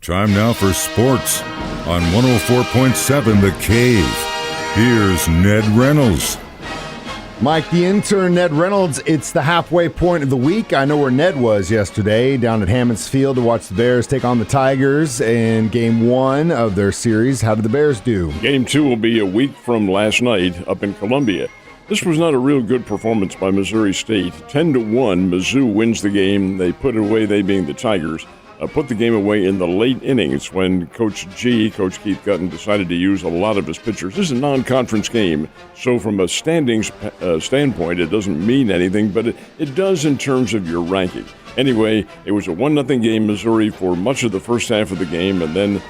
Time now for sports on 104.7 The Cave. Here's Ned Reynolds. Mike, the intern, Ned Reynolds, it's the halfway point of the week. I know where Ned was yesterday, down at Hammons Field to watch the Bears take on the Tigers in Game 1 of their series. How did the Bears do? Game 2 will be a week from last night up in Columbia. This was not a real good performance by Missouri State. 10-1, Mizzou wins the game. They put it away, they being the Tigers. Put the game away in the late innings when Coach Keith Gutton, decided to use a lot of his pitchers. This is a non-conference game, so from a standings standpoint, it doesn't mean anything, but it does in terms of your ranking. Anyway, it was a 1-0 game, Missouri, for much of the first half of the game, and then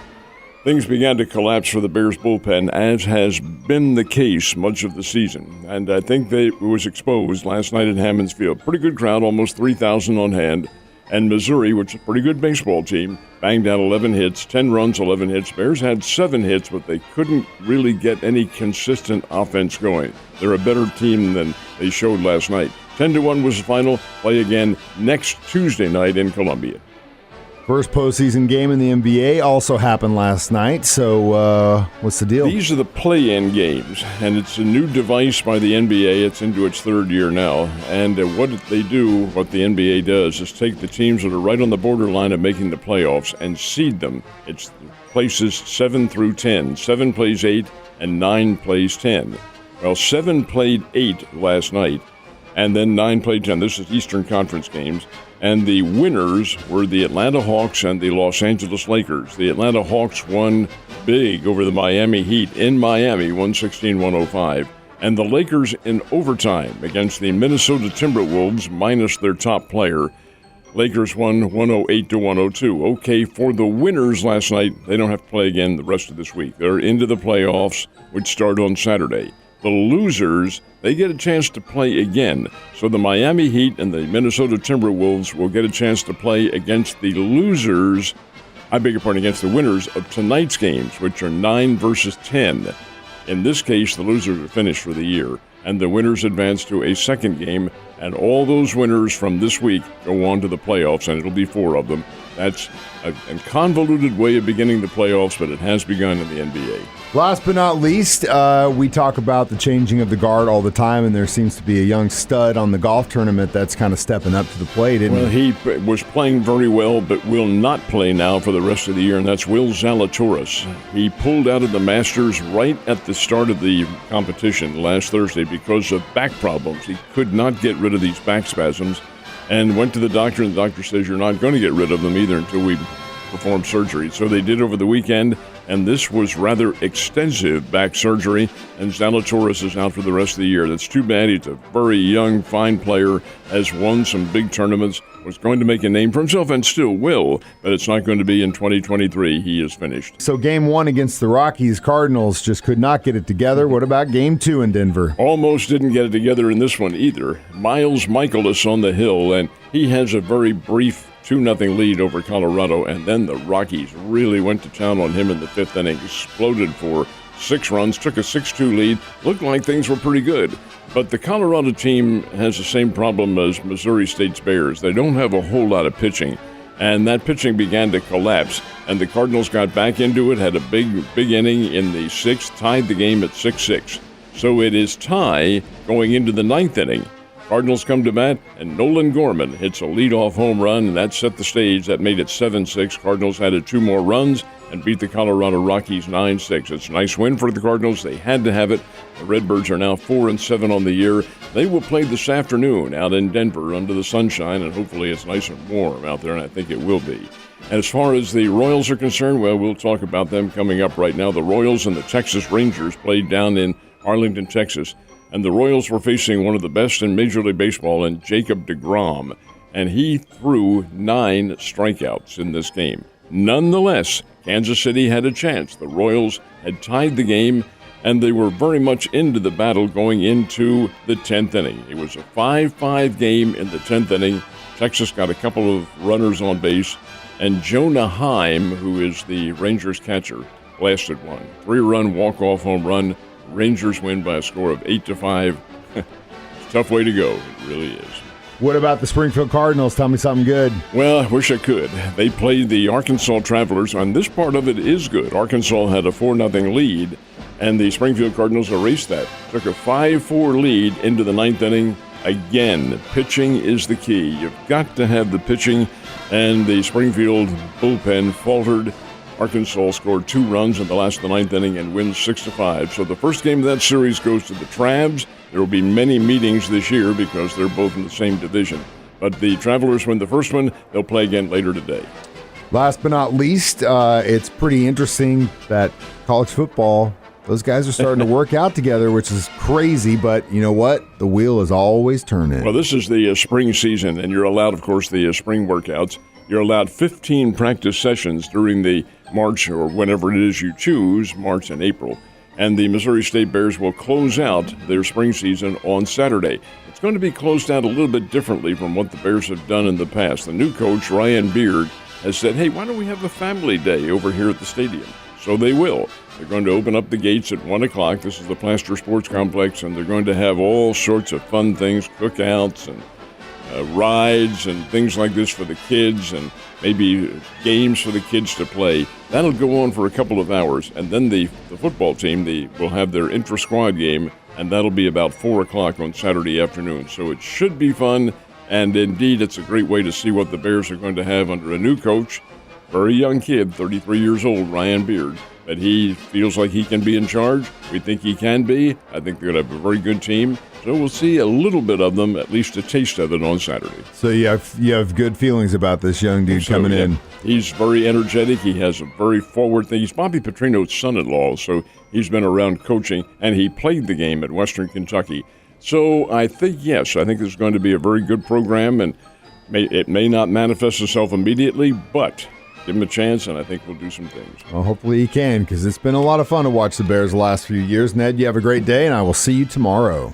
things began to collapse for the Bears bullpen, as has been the case much of the season. And I think it was exposed last night at Hammons Field. Pretty good crowd, almost 3,000 on hand. And Missouri, which is a pretty good baseball team, banged out 11 hits, 10 runs, 11 hits. Bears had 7 hits, but they couldn't really get any consistent offense going. They're a better team than they showed last night. 10-1 was the final. Play again next Tuesday night in Columbia. First postseason game in the NBA also happened last night, so what's the deal? These are the play-in games, and it's a new device by the NBA. It's into its third year now, and what the NBA does, is take the teams that are right on the borderline of making the playoffs and seed them. It's places 7 through 10. 7 plays 8, and 9 plays 10. Well, 7 played 8 last night, and then 9 played 10. This is Eastern Conference games. And the winners were the Atlanta Hawks and the Los Angeles Lakers. The Atlanta Hawks won big over the Miami Heat in Miami, 116-105. And the Lakers in overtime against the Minnesota Timberwolves, minus their top player. Lakers won 108-102. Okay, for the winners last night, they don't have to play again the rest of this week. They're into the playoffs, which start on Saturday. The losers, they get a chance to play again. So the Miami Heat and the Minnesota Timberwolves will get a chance to play against the losers, against the winners of tonight's games, which are 9 versus 10. In this case, the losers are finished for the year, and the winners advance to a second game, and all those winners from this week go on to the playoffs, and it'll be 4 of them. That's a convoluted way of beginning the playoffs, but it has begun in the NBA. Last but not least, we talk about the changing of the guard all the time, and there seems to be a young stud on the golf tournament that's kind of stepping up to the plate, isn't he? Well, he was playing very well, but will not play now for the rest of the year, and that's Will Zalatoris. He pulled out of the Masters right at the start of the competition last Thursday because of back problems. He could not get rid of these back spasms and went to the doctor, and the doctor says, you're not going to get rid of them either until we perform surgery. So they did over the weekend, and this was rather extensive back surgery, and Zalatoris is out for the rest of the year. That's too bad. He's a very young, fine player, has won some big tournaments, was going to make a name for himself and still will, but it's not going to be in 2023. He is finished. So Game 1 against the Rockies, Cardinals just could not get it together. What about Game 2 in Denver? Almost didn't get it together in this one either. Miles Michaelis on the hill, and he has a very brief 2-0 lead over Colorado, and then the Rockies really went to town on him in the 5th inning, exploded for 6 runs, took a 6-2 lead, looked like things were pretty good. But the Colorado team has the same problem as Missouri State's Bears. They don't have a whole lot of pitching, and that pitching began to collapse, and the Cardinals got back into it, had a big inning in the 6th, tied the game at 6-6. So it is tie going into the 9th inning. Cardinals come to bat, and Nolan Gorman hits a leadoff home run, and that set the stage. That made it 7-6. Cardinals added 2 more runs and beat the Colorado Rockies 9-6. It's a nice win for the Cardinals. They had to have it. The Redbirds are now 4-7 on the year. They will play this afternoon out in Denver under the sunshine, and hopefully it's nice and warm out there, and I think it will be. And as far as the Royals are concerned, well, we'll talk about them coming up right now. The Royals and the Texas Rangers played down in Arlington, Texas. And the Royals were facing one of the best in Major League Baseball in Jacob deGrom, and he threw 9 strikeouts in this game. Nonetheless, Kansas City had a chance. The Royals had tied the game, and they were very much into the battle going into the 10th inning. It was a 5-5 game in the 10th inning. Texas got a couple of runners on base, and Jonah Heim, who is the Rangers catcher, blasted one. 3-run walk-off home run. Rangers win by a score of 8-5. It's a tough way to go. It really is. What about the Springfield Cardinals? Tell me something good. Well, I wish I could. They played the Arkansas Travelers, and this part of it is good. Arkansas had a 4-0 lead, and the Springfield Cardinals erased that. Took a 5-4 lead into the ninth inning. Again, pitching is the key. You've got to have the pitching, and the Springfield bullpen faltered. Arkansas scored 2 runs in the last of the ninth inning and wins 6-5. So the first game of that series goes to the Travs. There will be many meetings this year because they're both in the same division. But the Travelers win the first one. They'll play again later today. Last but not least, it's pretty interesting that college football, those guys are starting to work out together, which is crazy. But you know what? The wheel is always turning. Well, this is the spring season, and you're allowed, of course, the spring workouts. You're allowed 15 practice sessions during the March or whenever it is you choose, March and April. And the Missouri State Bears will close out their spring season on Saturday. It's going to be closed out a little bit differently from what the Bears have done in the past. The new coach, Ryan Beard, has said, hey, why don't we have a family day over here at the stadium? So they will. They're going to open up the gates at 1 o'clock. This is the Plaster Sports Complex, and they're going to have all sorts of fun things, cookouts and rides and things like this for the kids, and maybe games for the kids to play. That'll go on for a couple of hours, and then the football team will have their intra-squad game, and that'll be about 4 o'clock on Saturday afternoon. So it should be fun, and indeed it's a great way to see what the Bears are going to have under a new coach. Very young kid, 33 years old, Ryan Beard. But he feels like he can be in charge. We think he can be. I think they're going to have a very good team. So we'll see a little bit of them, at least a taste of it on Saturday. So you have good feelings about this young dude coming in. He's very energetic. He has a very forward thing. He's Bobby Petrino's son-in-law, so he's been around coaching, and he played the game at Western Kentucky. So I think, yes, I think it's going to be a very good program, and it may not manifest itself immediately, but give him a chance, and I think we'll do some things. Well, hopefully he can, because it's been a lot of fun to watch the Bears the last few years. Ned, you have a great day, and I will see you tomorrow.